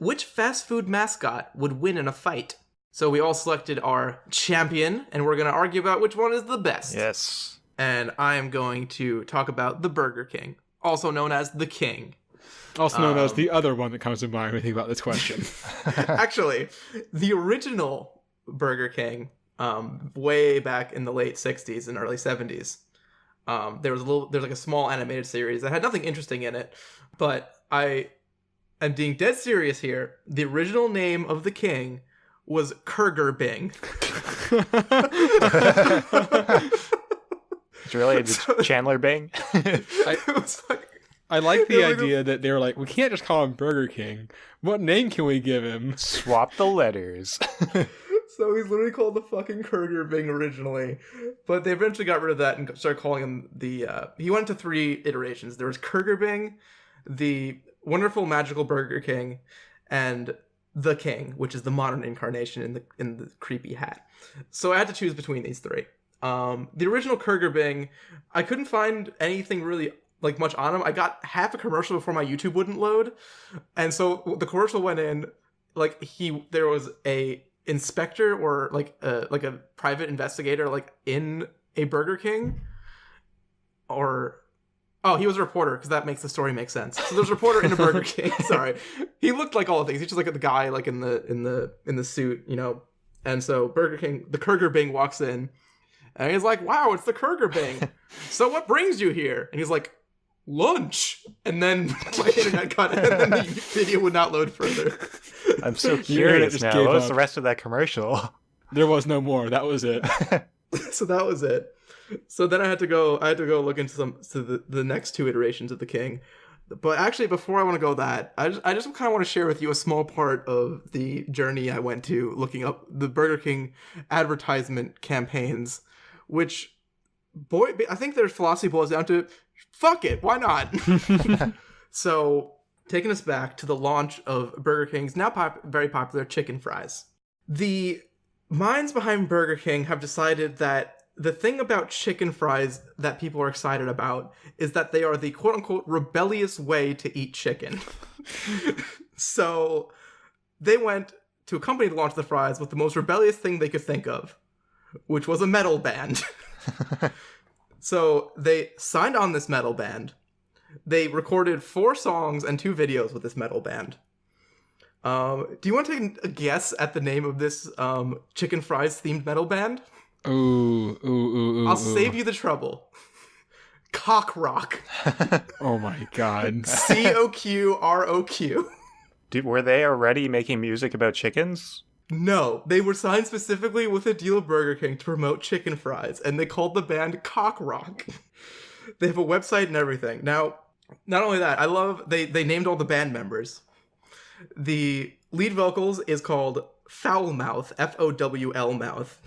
which fast food mascot would win in a fight? So we all selected our champion, and we're going to argue about which one is the best. Yes. And I am going to talk about the Burger King, also known as the King. Also known as the other one that comes to mind when we think about this question. Actually, the original Burger King, way back in the late 60s and early 70s, there's like a small animated series that had nothing interesting in it, but I am being dead serious here. The original name of the King was Kurger Bing. It's related to Chandler Bing. I like the idea that they were like, we can't just call him Burger King. What name can we give him? Swap the letters. So he's literally called the fucking Kurger Bing originally, but they eventually got rid of that and started calling him he went to 3 iterations. There was Kurger Bing, the wonderful magical Burger King, and the King, which is the modern incarnation in the creepy hat. So I had to choose between these 3. The original Kurger Bing, I couldn't find anything really like much on him. I got half a commercial before my YouTube wouldn't load, and so the commercial went in like there was a inspector or like a private investigator like in a Burger King, he was a reporter, because that makes the story make sense. So there's a reporter in a Burger King. Sorry, he looked like all the things. He's just like the guy like in the suit, you know. And so Burger King, the Kurger Bing walks in, and he's like, "Wow, it's the Kurger Bing. So what brings you here?" And he's like, "Lunch." And then my internet cut, and then the video would not load further. I'm so curious now. What was the rest of that commercial? There was no more. That was it. So that was it. So then I had to go look into the next 2 iterations of the King. But actually, before I want to go that, I just kind of want to share with you a small part of the journey I went to looking up the Burger King advertisement campaigns, which, boy, I think their philosophy boils down to, fuck it, why not? So, taking us back to the launch of Burger King's now very popular chicken fries. The minds behind Burger King have decided that the thing about chicken fries that people are excited about is that they are the quote-unquote rebellious way to eat chicken. So they went to a company to launch the fries with the most rebellious thing they could think of, which was a metal band. So they signed on this metal band. They recorded 4 songs and 2 videos with this metal band. Do you want to take a guess at the name of this chicken fries themed metal band? Ooh. I'll save you the trouble. Cock Rock. Oh my god. COQROQ. Were they already making music about chickens? No, they were signed specifically with a deal with Burger King to promote chicken fries, and they called the band Cock Rock. They have a website and everything. Now, not only that, I love they named all the band members. The lead vocals is called Foul Mouth, FOWL Mouth.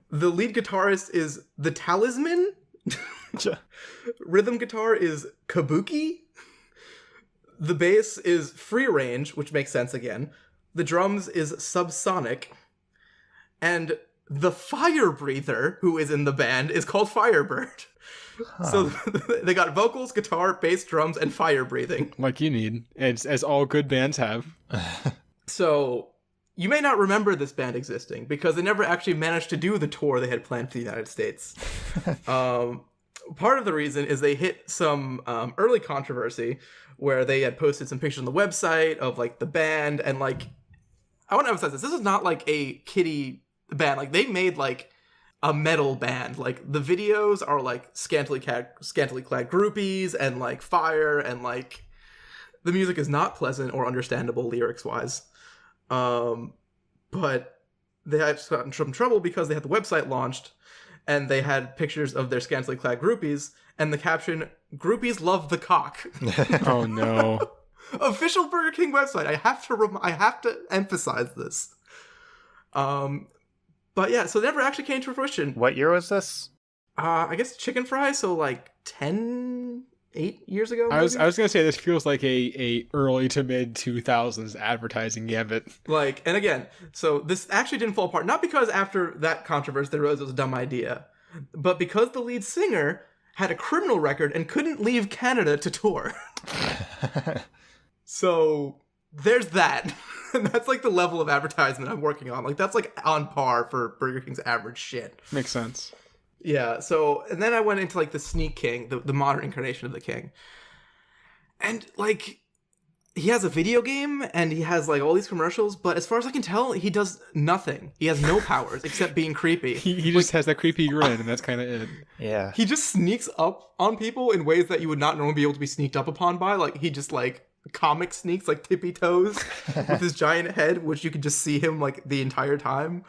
The lead guitarist is the Talisman. Rhythm guitar is Kabuki. The bass is Free Range, which makes sense again. The drums is Subsonic. And the fire breather who is in the band is called Firebird. Huh. So they got vocals, guitar, bass, drums, and fire breathing. Like you need, as all good bands have. So you may not remember this band existing because they never actually managed to do the tour they had planned for the United States. Part of the reason is they hit some early controversy where they had posted some pictures on the website of like the band, and like, I want to emphasize this is not like a kiddie band. Like, they made like a metal band. Like, the videos are like scantily clad groupies and like fire, and like the music is not pleasant or understandable lyrics wise. But they had gotten in some trouble because they had the website launched and they had pictures of their scantily clad groupies and the caption, "Groupies love the cock." Oh no. Official Burger King website. I have to emphasize this. But yeah, so it never actually came to fruition. What year was this? I guess chicken fries, so like 8 years ago. Maybe? I was gonna say this feels like a early to mid 2000s advertising gambit. Like, and again, so this actually didn't fall apart, not because after that controversy they realized it was a dumb idea, but because the lead singer had a criminal record and couldn't leave Canada to tour. So there's that. And that's like the level of advertisement I'm working on. Like that's like on par for Burger King's average shit. Makes sense. Yeah, so, and then I went into like the Sneak King, the modern incarnation of the king. And like, he has a video game and he has like all these commercials, but as far as I can tell, he does nothing. He has no powers except being creepy. He just has that creepy grin, and that's kind of it. Yeah. He just sneaks up on people in ways that you would not normally be able to be sneaked up upon by. Like, he just like comic sneaks, like tippy toes with his giant head, which you can just see him like the entire time.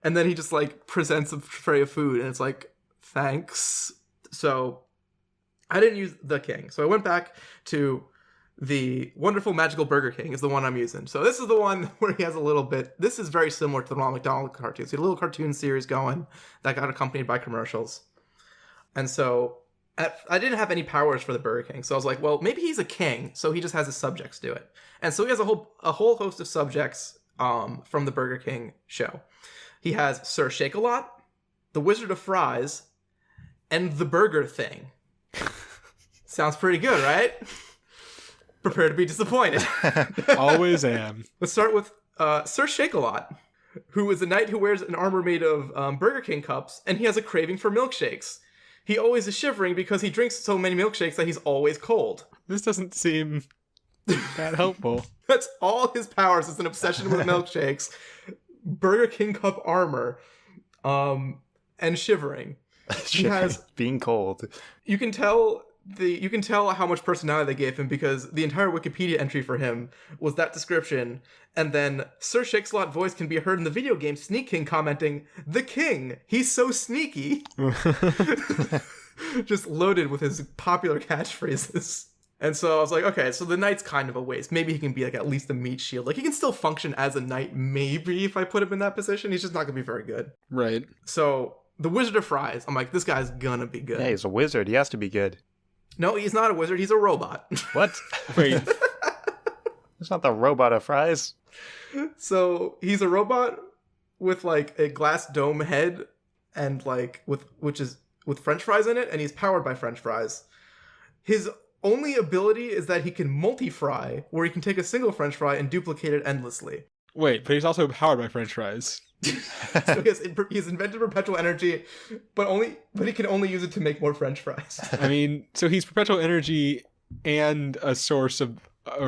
And then he just like presents a tray of food and it's like, thanks. So I didn't use the king. So I went back to the wonderful magical Burger King is the one I'm using. So this is the one where he has a little bit. This is very similar to the Ronald McDonald cartoons. He had a little cartoon series going that got accompanied by commercials. And so I didn't have any powers for the Burger King. So I was like, well, maybe he's a king. So he just has his subjects do it. And so he has a whole host of subjects from the Burger King show. He has Sir Shake-a-Lot, the Wizard of Fries, and the Burger Thing. Sounds pretty good, right? Prepare to be disappointed. Always am. Let's start with Sir Shake-a-Lot, who is a knight who wears an armor made of Burger King cups, and he has a craving for milkshakes. He always is shivering because he drinks so many milkshakes that he's always cold. This doesn't seem that helpful. That's all his powers, is an obsession with milkshakes, Burger King cup armor, and shivering. He has being cold. You can tell how much personality they gave him because the entire Wikipedia entry for him was that description, and then Sir Shake-a-Lot voice can be heard in the video game Sneak King commenting, "The king, he's so sneaky." Just loaded with his popular catchphrases. And so I was like, okay, so the knight's kind of a waste. Maybe he can be like at least a meat shield. Like he can still function as a knight, maybe, if I put him in that position. He's just not gonna be very good. Right. So the Wizard of Fries, I'm like, this guy's gonna be good. Yeah, he's a wizard. He has to be good. No, he's not a wizard. He's a robot. What? Wait. It's not the robot of fries. So he's a robot with like a glass dome head and like with French fries in it, and he's powered by French fries. His only ability is that he can multi-fry, where he can take a single French fry and duplicate it endlessly. Wait, but he's also powered by French fries. So he's invented perpetual energy, but he can only use it to make more French fries. I mean, so he's perpetual energy and a source of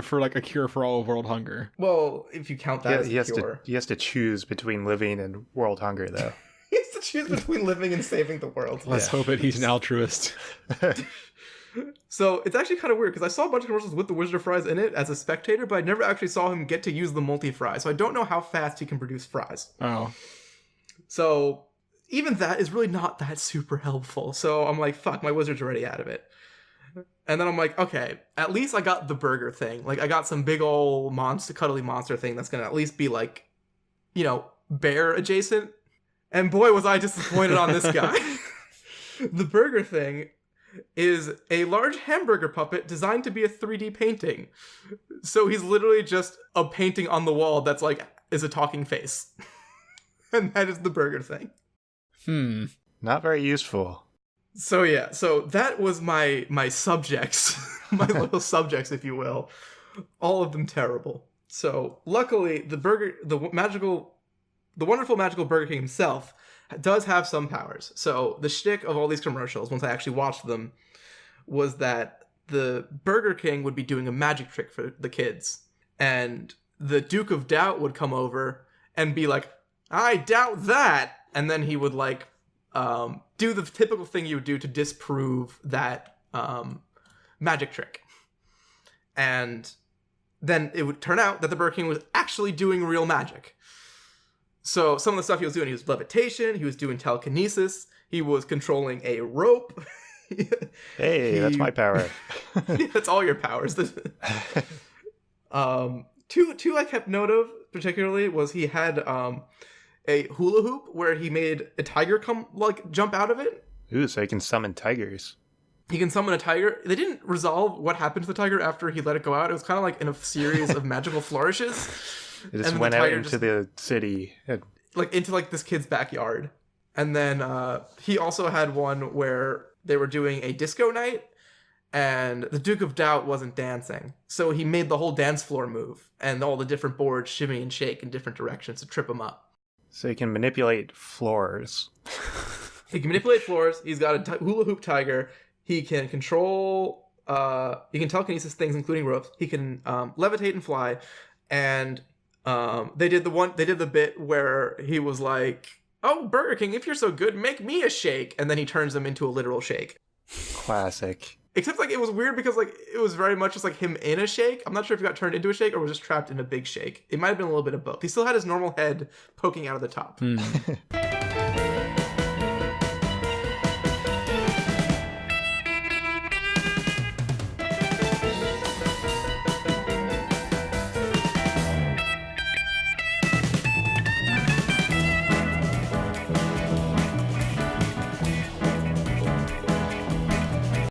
for like a cure for all of world hunger. Well, if you count that as a cure. He has to choose between living and world hunger, though. He has to choose between living and saving the world. Let's hope that he's an altruist. So it's actually kind of weird because I saw a bunch of commercials with the Wizard of Fries in it as a spectator, but I never actually saw him get to use the multi-fry. So I don't know how fast he can produce fries. Oh. So even that is really not that super helpful. So I'm like, fuck, my wizard's already out of it. And then I'm like, okay, at least I got the burger thing. Like I got some big old cuddly monster thing that's going to at least be like, bear adjacent. And boy, was I disappointed on this guy. The burger thing is a large hamburger puppet designed to be a 3D painting. So he's literally just a painting on the wall that's like, is a talking face. And that is the burger thing. Not very useful. So yeah, so that was my subjects, my little subjects, if you will. All of them terrible. So luckily, the wonderful magical Burger King himself does have some powers. So the shtick of all these commercials, once I actually watched them, was that the Burger King would be doing a magic trick for the kids. And the Duke of Doubt would come over and be like, I doubt that. And then he would like do the typical thing you would do to disprove that magic trick. And then it would turn out that the Burger King was actually doing real magic. So some of the stuff he was doing, he was levitation, he was doing telekinesis, he was controlling a rope. Hey, that's my power. That's all your powers. Two I kept note of particularly was he had a hula hoop where he made a tiger jump out of it. Ooh, so he can summon tigers. He can summon a tiger. They didn't resolve what happened to the tiger after he let it go out. It was kind of like in a series of magical flourishes. It just went out into the city. Into this kid's backyard. And then he also had one where they were doing a disco night. and the Duke of Doubt wasn't dancing. So he made the whole dance floor move and all the different boards shimmy and shake in different directions to trip him up. So he can manipulate floors. He can manipulate floors. He's got a hula hoop tiger. He can control, he can telekinesis things, including ropes. He can levitate and fly. And they did the bit where he was like, "Oh, Burger King, if you're so good, make me a shake." And then he turns them into a literal shake. Classic. Except like it was weird because like it was very much just like him in a shake. I'm not sure if he got turned into a shake or was just trapped in a big shake. It might have been a little bit of both. He still had his normal head poking out of the top.